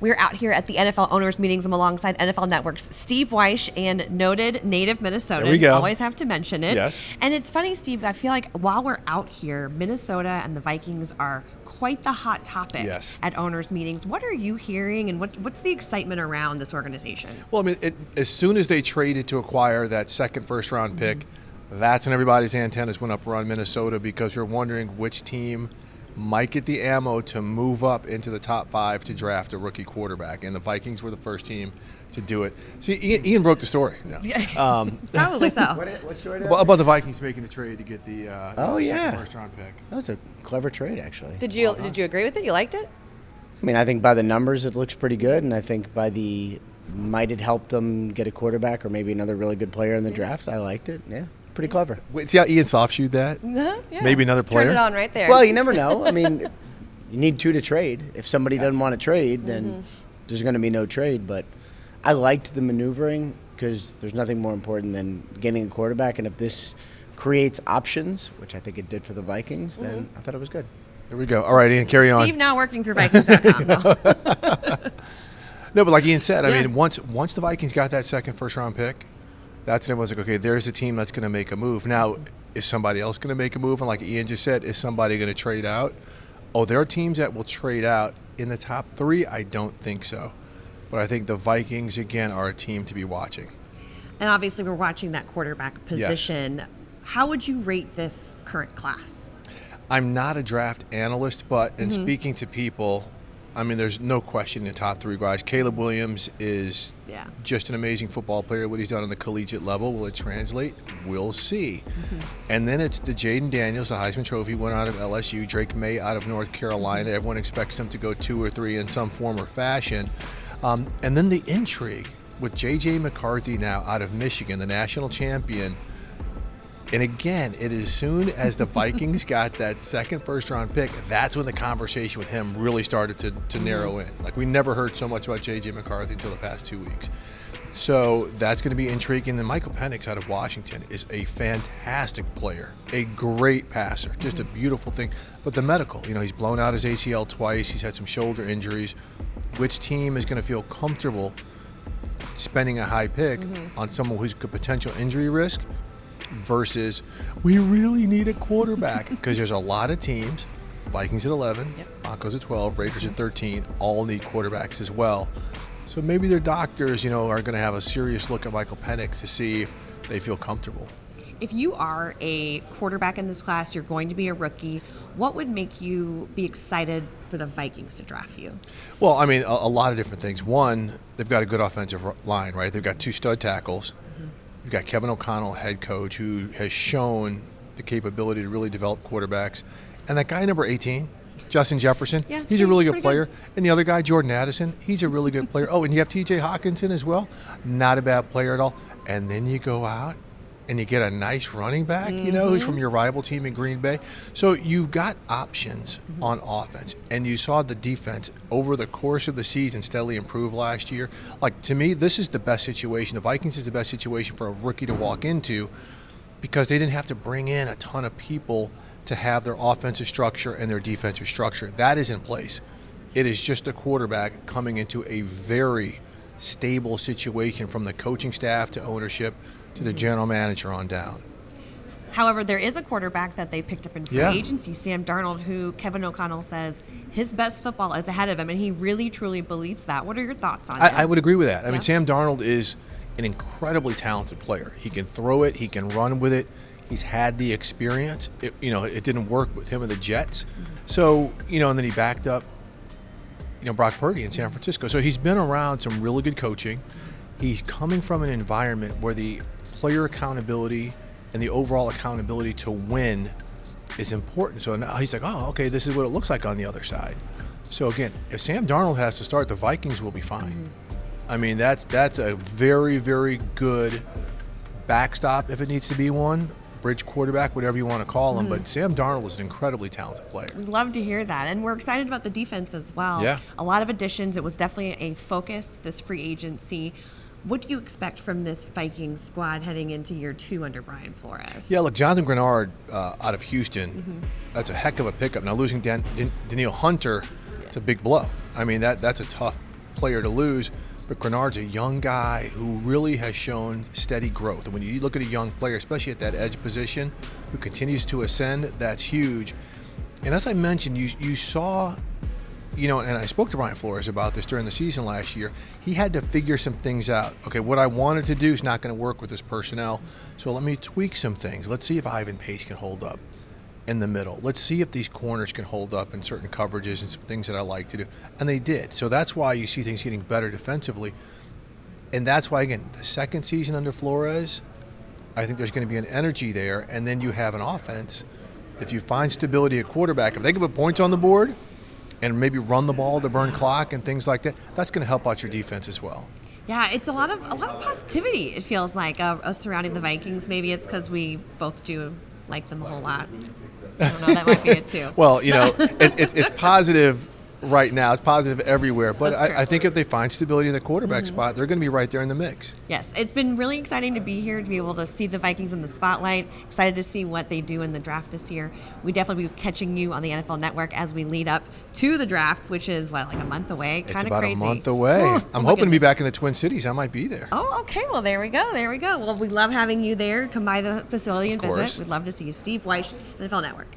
We're out here at the NFL owners meetings. I'm alongside NFL Network's Steve Wyche and noted native Minnesotan. There we go. Always have to mention it. Yes. And it's funny, Steve, I feel like while we're out here, Minnesota and the Vikings are quite the hot topic at owners meetings. What are you hearing, and what's the excitement around this organization? Well, I mean, as soon as they traded to acquire that second first-round pick, that's when everybody's antennas went up around Minnesota, because you're wondering which team might get the ammo to move up into the top 5 to draft a rookie quarterback. And the Vikings were the first team to do it. See, Ian broke the story. Probably so. What story? About the Vikings making the trade to get the second first-round pick. That was a clever trade, actually. Did you agree with it? You liked it? I mean, I think by the numbers it looks pretty good, and I think by might it help them get a quarterback or maybe another really good player in the draft. I liked it. Yeah, pretty clever. Wait, see how Ian soft-shoed that? Yeah. Maybe another player? Turn it on right there. Well, you never know. I mean, you need 2 to trade. If somebody doesn't want to trade, then there's going to be no trade. But I liked the maneuvering, because there's nothing more important than getting a quarterback. And if this creates options, which I think it did for the Vikings, then I thought it was good. There we go. All right, Ian, carry on. Steve now working for Vikings.com. No, but like Ian said, I mean, once the Vikings got that second first-round pick, that's when it was like, okay, there's a team that's going to make a move. Now, is somebody else going to make a move? And like Ian just said, is somebody going to trade out? Oh, there are teams that will trade out. In the top 3, I don't think so. But I think the Vikings, again, are a team to be watching. And obviously we're watching that quarterback position. Yes. How would you rate this current class? I'm not a draft analyst, but in speaking to people, I mean, there's no question the top 3 guys. Caleb Williams is just an amazing football player. What he's done on the collegiate level, will it translate? We'll see. And then it's the Jaden Daniels, the Heisman Trophy winner out of LSU, Drake May out of North Carolina. Everyone expects him to go 2 or 3 in some form or fashion. And then the intrigue with J.J. McCarthy now out of Michigan, the national champion. And again, it is as soon as the Vikings got that second first-round pick, that's when the conversation with him really started to narrow in. Like, we never heard so much about J.J. McCarthy until the past 2 weeks. So that's going to be intriguing. Then Michael Penix out of Washington is a fantastic player, a great passer, just a beautiful thing. But the medical, he's blown out his ACL twice. He's had some shoulder injuries. Which team is going to feel comfortable spending a high pick on someone who's a potential injury risk versus we really need a quarterback? Because there's a lot of teams, Vikings at 11, Broncos at 12, Raiders at 13, all need quarterbacks as well. So maybe their doctors, are going to have a serious look at Michael Penix to see if they feel comfortable. If you are a quarterback in this class, you're going to be a rookie, what would make you be excited for the Vikings to draft you? Well, I mean, a lot of different things. One, they've got a good offensive line, right? They've got 2 stud tackles. You've got Kevin O'Connell, head coach, who has shown the capability to really develop quarterbacks. And that guy number 18, Justin Jefferson, he's a really good player. And the other guy, Jordan Addison, he's a really good player. Oh, and you have TJ Hawkinson as well. Not a bad player at all. And then you go out and you get a nice running back, who's from your rival team in Green Bay. So you've got options on offense. And you saw the defense over the course of the season steadily improve last year. Like, to me, this is the best situation. The Vikings is the best situation for a rookie to walk into, because they didn't have to bring in a ton of people to have their offensive structure and their defensive structure. That is in place. It is just a quarterback coming into a very stable situation, from the coaching staff to ownership to the general manager on down. However, there is a quarterback that they picked up in free agency, Sam Darnold, who Kevin O'Connell says his best football is ahead of him, and he really, truly believes that. What are your thoughts on that? I would agree with that. I mean, Sam Darnold is an incredibly talented player. He can throw it. He can run with it. He's had the experience. It didn't work with him and the Jets. So, and then he backed up, Brock Purdy in San Francisco. So he's been around some really good coaching. He's coming from an environment where the player accountability and the overall accountability to win is important. So now he's like, oh, okay, this is what it looks like on the other side. So again, if Sam Darnold has to start, the Vikings will be fine. I mean, that's a very, very good backstop if it needs to be one. Bridge quarterback, whatever you want to call him. But Sam Darnold is an incredibly talented player. We'd love to hear that. And we're excited about the defense as well. Yeah. A lot of additions. It was definitely a focus, this free agency. What do you expect from this Vikings squad heading into year 2 under Brian Flores? Yeah, look, Jonathan Grenard out of Houston, that's a heck of a pickup. Now, losing Danielle Hunter, it's a big blow. I mean, that's a tough player to lose. But Grenard's a young guy who really has shown steady growth. And when you look at a young player, especially at that edge position, who continues to ascend, that's huge. And as I mentioned, you saw, and I spoke to Brian Flores about this during the season last year. He had to figure some things out. Okay, what I wanted to do is not going to work with this personnel, so let me tweak some things. Let's see if Ivan Pace can hold up in the middle. Let's see if these corners can hold up in certain coverages and some things that I like to do. And they did. So that's why you see things getting better defensively. And that's why, again, the second season under Flores, I think there's going to be an energy there. And then you have an offense. If you find stability at quarterback, if they can put points on the board and maybe run the ball to burn clock and things like that, that's going to help out your defense as well. Yeah, it's a lot of positivity, it feels like, us surrounding the Vikings. Maybe it's because we both do like them a whole lot. I don't know, that might be it too. Well, it's positive right now. It's positive everywhere. But I think if they find stability in the quarterback spot, they're going to be right there in the mix. Yes, it's been really exciting to be here, to be able to see the Vikings in the spotlight. Excited to see what they do in the draft this year. We definitely be catching you on the NFL Network as we lead up to the draft, which is, like a month away? Kind of crazy. It's about a month away. I'm hoping to be back in the Twin Cities. I might be there. Oh, okay. Well, there we go. Well, we love having you there. Come by the facility and visit. We'd love to see you. Steve Wyche, NFL Network.